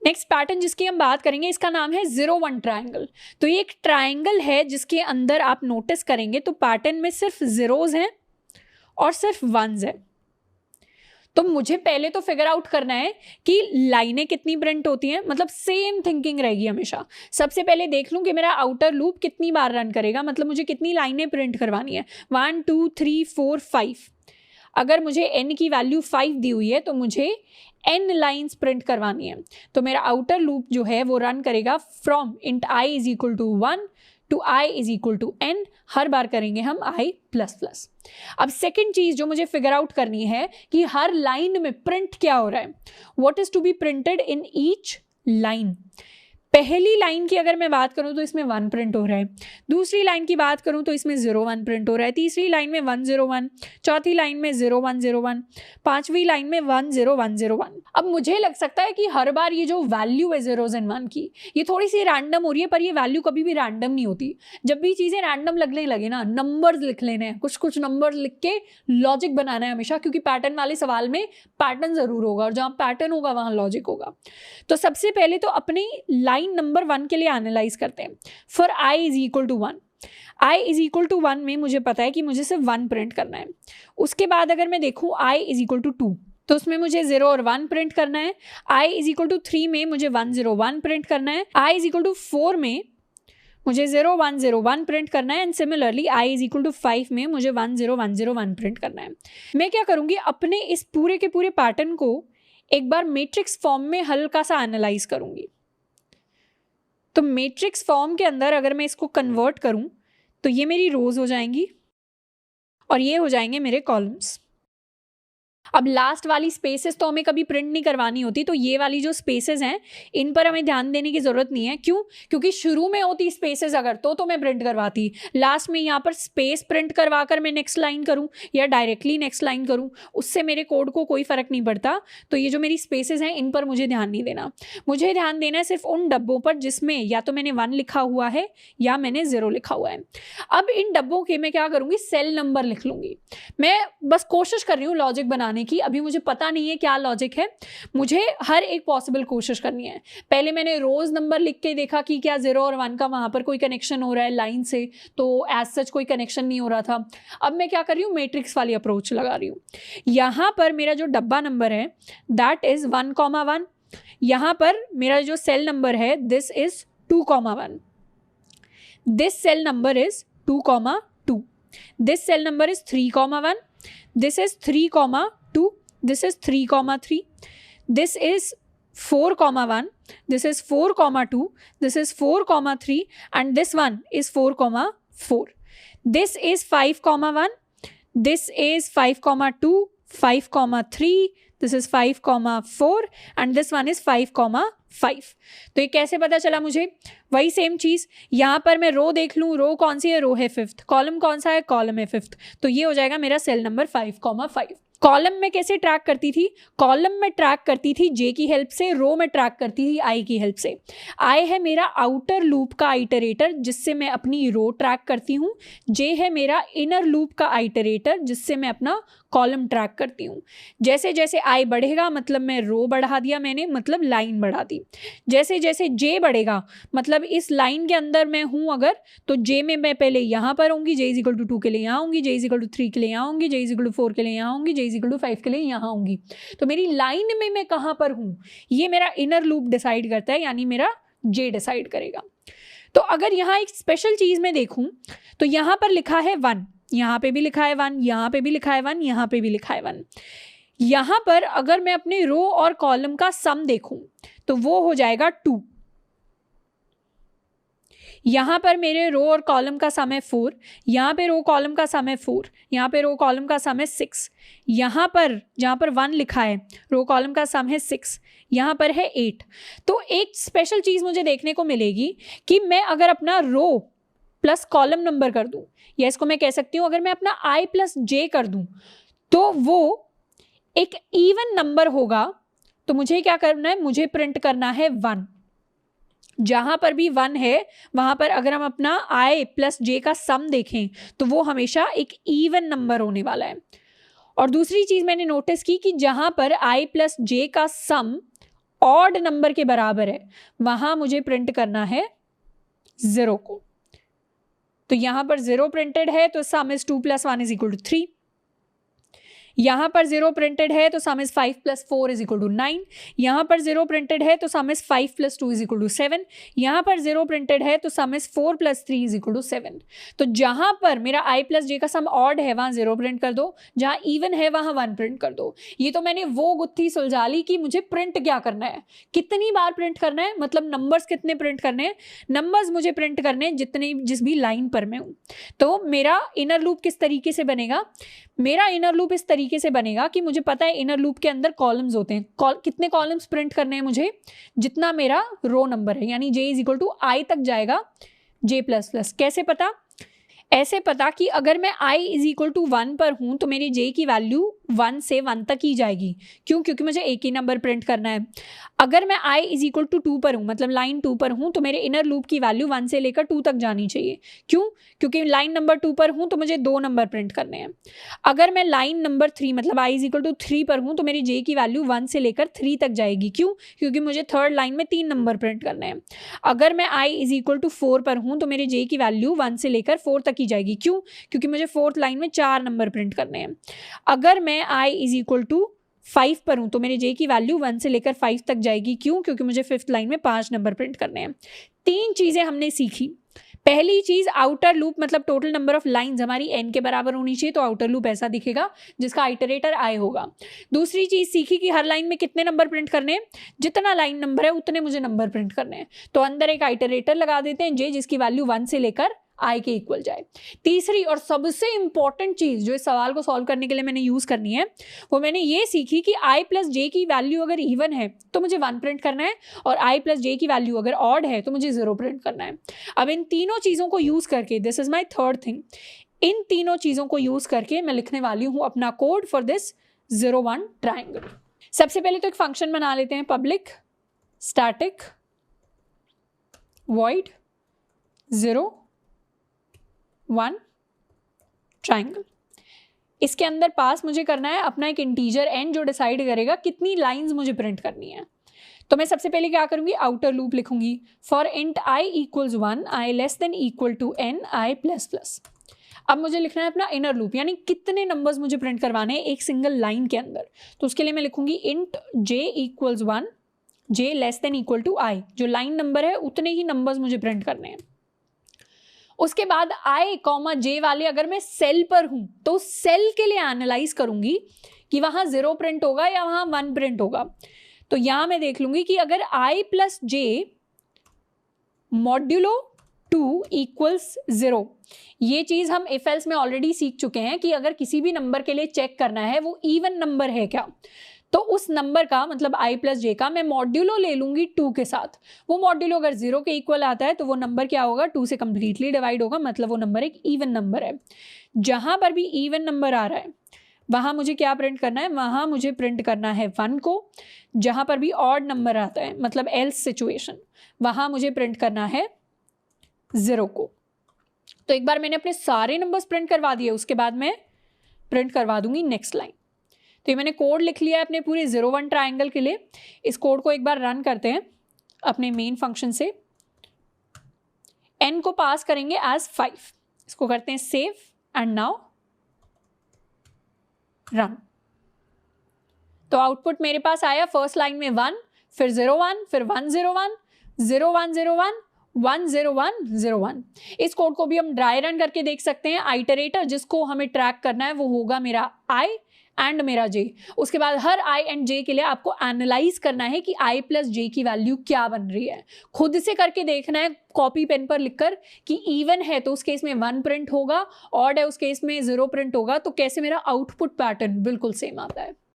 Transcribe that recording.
Next pattern जिसकी हम बात करेंगे इसका नाम है 0-1 ट्राइंगल। तो ये एक ट्राइंगल है जिसके अंदर आप नोटिस करेंगे तो पैटर्न में सिर्फ जीरोज हैं और सिर्फ वंस है। तो मुझे पहले तो फिगर आउट करना है कि लाइनें कितनी प्रिंट होती हैं, मतलब सेम थिंकिंग रहेगी हमेशा। सबसे पहले देख लूं कि मेरा आउटर लूप कितनी बार रन करेगा, मतलब मुझे कितनी लाइनें प्रिंट करवानी है। 1 2 3 4 5। अगर मुझे n की वैल्यू 5 दी हुई है तो मुझे n लाइन्स प्रिंट करवानी है। तो मेरा आउटर लूप जो है वो रन करेगा from int i is equal to 1 to i is equal to n। हर बार करेंगे हम i प्लस प्लस। अब सेकेंड चीज जो मुझे फिगर आउट करनी है कि हर लाइन में प्रिंट क्या हो रहा है, what is to be printed in each line. पहली लाइन की अगर मैं बात करूं तो इसमें 1 प्रिंट हो रहा है, दूसरी लाइन की बात करूं तो इसमें 0-1 प्रिंट हो रहा है, तीसरी लाइन में 1-0-1, चौथी लाइन में 0-1-0-1, पांचवी लाइन में 1-0-1-0-1। अब मुझे लग सकता है कि हर बार ये जो वैल्यू है 0s and 1 की ये थोड़ी सी रैंडम हो रही है, पर ये वैल्यू कभी भी रैंडम नहीं होती। जब भी चीजें रैंडम लगने लगे ना, नंबर्स लिख लेने हैं, कुछ कुछ नंबर्स लिख के लॉजिक बनाना है हमेशा, क्योंकि पैटर्न वाले सवाल में पैटर्न जरूर होगा और जहां पैटर्न होगा वहां लॉजिक होगा। तो सबसे पहले तो अपनी लाइन नंबर 1 के लिए एनालाइज करते हैं। For i is equal to 1, i is equal to 1 में मुझे पता है कि मुझे सिर्फ 1 प्रिंट करना है। उसके बाद अगर मैं देखूं i इज इक्वल टू 2 तो उसमें मुझे 0 और 1 प्रिंट करना है। i इज इक्वल टू 3 में मुझे 1-0-1 प्रिंट करना है। i इज इक्वल टू 4 में मुझे 0-1-0-1 प्रिंट करना है। And similarly i is equal to 5 में मुझे 1-0-1-0-1 प्रिंट करना है। मैं क्या करूंगी, अपने इस पूरे के पूरे पैटर्न को एक बार मैट्रिक्स फॉर्म में हल्का सा एनालाइज करूंगी। तो मैट्रिक्स फॉर्म के अंदर अगर मैं इसको कन्वर्ट करूं तो ये मेरी रोज हो जाएंगी और ये हो जाएंगे मेरे कॉलम्स। अब लास्ट वाली स्पेसेस तो हमें कभी प्रिंट नहीं करवानी होती, तो ये वाली जो स्पेसेस हैं इन पर हमें ध्यान देने की जरूरत नहीं है। क्यों? क्योंकि शुरू में होती स्पेसेस अगर तो मैं प्रिंट करवाती, लास्ट में यहाँ पर स्पेस प्रिंट करवा कर मैं नेक्स्ट लाइन करूँ या डायरेक्टली नेक्स्ट लाइन करूँ, उससे मेरे कोड को कोई फर्क नहीं पड़ता। तो ये जो मेरी स्पेसेस हैं इन पर मुझे ध्यान नहीं देना। मुझे ध्यान देना है सिर्फ उन डब्बों पर जिसमें या तो मैंने 1 लिखा हुआ है या मैंने 0 लिखा हुआ है। अब इन डब्बों के मैं क्या करूँगी, सेल नंबर लिख लूँगी। मैं बस कोशिश कर रही हूँ लॉजिक बनाने की, अभी मुझे पता नहीं है क्या लॉजिक है, मुझे हर एक पॉसिबल कोशिश करनी है। पहले मैंने रोज नंबर लिख के देखा कि क्या 0 और 1 का वहां पर कोई कनेक्शन हो रहा है लाइन से, तो एज सच कोई कनेक्शन नहीं हो रहा था। अब मैं क्या कर रही हूँ, मैट्रिक्स वाली अप्रोच लगा रही हूँ। यहां पर मेरा जो डब्बा नंबर है दैट इज 1,1, यहां पर मेरा जो सेल नंबर है this is 2,1, this cell number is 2,2, this cell number is 3,1, this is 3,2, this is 3,3, this is 4,1, this is 4,2, this is 4,3, and this one is 4,4. This is 5,1, this is 5,2, 5,3, this is 5,4, and this one is 5,5. तो ये कैसे पता चला मुझे? वही same चीज, यहाँ पर मैं रो देख लूँ, रो कौन सी है, रो है 5th, कॉलम कौन सा है, कॉलम है 5th, तो ये हो जाएगा मेरा सेल नंबर 5,5। कॉलम में कैसे ट्रैक करती थी, कॉलम में ट्रैक करती थी जे की हेल्प से, रो में ट्रैक करती थी आई की हेल्प से। आई है मेरा आउटर लूप का आइटरेटर जिससे मैं अपनी रो ट्रैक करती हूँ, जे है मेरा इनर लूप का आइटरेटर जिससे मैं अपना कॉलम ट्रैक करती हूँ। जैसे जैसे आई बढ़ेगा मतलब मैं रो बढ़ा दिया मैंने, मतलब लाइन बढ़ा दी। जैसे जैसे जे बढ़ेगा मतलब इस लाइन के अंदर मैं हूँ अगर, तो जे में मैं पहले यहाँ पर होंगी, जे इज इक्वल टू 2 के लिए यहाँ होंगी, जे इज इक्वल टू 3 के लिए यहाँ होंगी, जे इज इक्वल टू 4 के लिए यहाँ होंगी, जे इज इक्वल टू 5 के लिए यहाँ होंगी। तो मेरी लाइन में मैं कहाँ पर हूँ ये मेरा इनर लूप डिसाइड करता है, यानी मेरा जे डिसाइड करेगा। तो अगर यहाँ एक स्पेशल चीज में देखूँ तो यहाँ पर लिखा है 1, यहाँ पे भी लिखा है 1, यहाँ पे भी लिखा है 1, यहाँ पे भी लिखा है 1। यहाँ पर अगर मैं अपने रो और कॉलम का सम देखूं तो वो हो जाएगा 2। यहाँ पर मेरे रो और कॉलम का सम है 4, यहाँ पे रो कॉलम का सम है 4, यहाँ पे रो कॉलम का सम है 6, यहाँ पर जहाँ पर 1 लिखा है रो कॉलम का सम है 6, यहाँ पर है 8। तो एक स्पेशल चीज़ मुझे देखने को मिलेगी कि मैं अगर अपना रो प्लस कॉलम नंबर कर दूं, या इसको मैं कह सकती हूँ अगर मैं अपना i प्लस जे कर दूं तो वो एक इवन नंबर होगा। तो मुझे क्या करना है, मुझे प्रिंट करना है 1। जहां पर भी 1 है वहां पर अगर हम अपना i प्लस जे का सम देखें तो वो हमेशा एक इवन नंबर होने वाला है। और दूसरी चीज मैंने नोटिस की कि जहां पर i प्लस जे का सम ऑड नंबर के बराबर है वहां मुझे प्रिंट करना है 0 को। तो यहां पर 0 प्रिंटेड है तो सम इज 2 + 1 = 3। यहां पर 0 प्रिंटेड है तो सम इज 5 + 4 = 9। यहां पर 0 प्रिंटेड है तो सम इज 5 + 2 = 7। यहां पर 0 प्रिंटेड है तो सम इज 4 + 3 = 7। तो जहां पर मेरा i + j का सम ऑड है वहां 0 प्रिंट कर दो, जहां इवन है वहां 1 प्रिंट कर दो। ये तो मैंने वो गुत्थी सुलझा ली कि मुझे प्रिंट क्या करना है, कितनी बार प्रिंट करना है, मतलब नंबर्स कितने प्रिंट करने हैं। नंबर्स मुझे प्रिंट करने हैं जिस भी लाइन पर मैं हूं। तो मेरा इनर लूप किस तरीके से बनेगा, मेरा इनर लूप इस तरीके से बनेगा कि मुझे पता है इनर लूप के अंदर कॉलम्स होते हैं। कितने कॉलम्स प्रिंट करने हैं मुझे, जितना मेरा रो नंबर है, यानी j = i तक जाएगा j++। कैसे पता, ऐसे पता कि अगर मैं i = 1 पर हूं तो मेरी j की वैल्यू 1 से 1 तक ही जाएगी। क्यों? क्योंकि मुझे एक ही नंबर प्रिंट करना है। अगर मैं i = 2 पर हूं, मतलब लाइन 2 पर हूं, तो मेरे इनर लूप की वैल्यू 1 से लेकर 2 तक जानी चाहिए। क्यों? क्योंकि लाइन नंबर 2 पर हूं तो मुझे 2 नंबर प्रिंट करने हैं। अगर मैं लाइन नंबर 3 मतलब i = 3 पर हूं तो मेरी j की वैल्यू 1 से लेकर 3 तक जाएगी। क्यों? क्योंकि मुझे थर्ड लाइन में 3 नंबर प्रिंट करने हैं। अगर मैं i = 4 पर हूं तो मेरी j की वैल्यू 1 से लेकर 4 तक ही जाएगी। क्यों? क्योंकि मुझे फोर्थ लाइन में 4 नंबर प्रिंट करने हैं। अगर मैं i = 5 पर हूं तो मेरे j की वैल्यू 1 से लेकर 5 तक जाएगी। क्यों? क्योंकि मुझे फिफ्थ लाइन में 5 नंबर प्रिंट करने हैं। 3 चीजें हमने सीखी। पहली चीज, आउटर लूप मतलब टोटल नंबर ऑफ लाइंस हमारी n के बराबर होनी चाहिए, तो आउटर लूप ऐसा दिखेगा जिसका आइटरेटर i होगा। दूसरी चीज सीखी कि हर लाइन में कितने नंबर प्रिंट करने हैं, जितना लाइन नंबर है उतने मुझे नंबर प्रिंट करने हैं। तो अंदर एक आइटरेटर लगा देते हैं j, जिसकी वैल्यू 1 से लेकर i के इक्वल जाए। तीसरी और सबसे इंपॉर्टेंट चीज जो इस सवाल को सॉल्व करने के लिए मैंने यूज करनी है, वो मैंने ये सीखी कि i + j की वैल्यू अगर इवन है तो मुझे 1 प्रिंट करना है, और i + j की वैल्यू अगर ऑड है तो मुझे 0 प्रिंट करना है। अब इन तीनों चीजों को यूज करके, this is my third thing, इन तीनों चीजों को यूज करके मैं लिखने वाली हूं अपना कोड फॉर दिस 0-1 ट्राइंगल। सबसे पहले तो एक फंक्शन बना लेते हैं, पब्लिक स्टैटिक वॉइड 0-1 ट्राइंगल। इसके अंदर पास मुझे करना है अपना एक इंटीजर n, जो डिसाइड करेगा कितनी लाइंस मुझे प्रिंट करनी है। तो मैं सबसे पहले क्या करूंगी, आउटर लूप लिखूंगी। For int i = 1, i <= n, i++। अब मुझे लिखना है अपना इनर लूप, यानी कितने नंबर्स मुझे प्रिंट करवाने हैं एक सिंगल लाइन के अंदर। तो उसके लिए मैं लिखूंगी इंट j = 1, j <= i, जो लाइन नंबर है उतने ही नंबर्स मुझे प्रिंट करने हैं। उसके बाद i, j वाले अगर मैं सेल पर हूं तो सेल के लिए एनालाइज करूंगी कि वहां 0 प्रिंट होगा या वहां 1 प्रिंट होगा। तो यहां मैं देख लूंगी कि अगर i + j मॉड्यूलो 2 = 0, ये चीज हम इफ एल्स में ऑलरेडी सीख चुके हैं कि अगर किसी भी नंबर के लिए चेक करना है वो इवन नंबर है क्या, तो उस नंबर का मतलब i + j का मैं मॉड्यूलो ले लूंगी 2 के साथ। वो मॉड्यूलो अगर 0 के इक्वल आता है तो वो नंबर क्या होगा, 2 से कंप्लीटली डिवाइड होगा, मतलब वो नंबर एक इवन नंबर है। जहां पर भी इवन नंबर आ रहा है वहां मुझे क्या प्रिंट करना है, वहां मुझे प्रिंट करना है 1 को। जहां पर भी ऑड नंबर आता है मतलब एल्स सिचुएशन, वहां मुझे प्रिंट करना है 0 को। तो एक बार मैंने अपने सारे नंबर्स प्रिंट करवा दिए, उसके बाद मैं प्रिंट करवा दूंगी नेक्स्ट लाइन। तो ये मैंने कोड लिख लिया है अपने पूरे 0-1 ट्राइंगल के लिए। इस कोड को एक बार रन करते हैं अपने मेन फंक्शन से। n को पास करेंगे एज 5, इसको करते हैं सेव एंड नाउ रन। तो आउटपुट मेरे पास आया फर्स्ट लाइन में 1, फिर 0-1, फिर 1-0-1, 0-1-0-1, 1-0-1-0-1। इस कोड को भी हम ड्राई रन करके देख सकते हैं। आइटरेटर जिसको हमें ट्रैक करना है वो होगा मेरा i एंड मेरा j। उसके बाद हर i एंड j के लिए आपको एनालाइज करना है कि i + j की वैल्यू क्या बन रही है। खुद से करके देखना है कॉपी पेन पर लिखकर कि इवन है तो उस केस में 1 प्रिंट होगा, ऑड है उस केस में 0 प्रिंट होगा। तो कैसे मेरा आउटपुट पैटर्न बिल्कुल सेम आता है।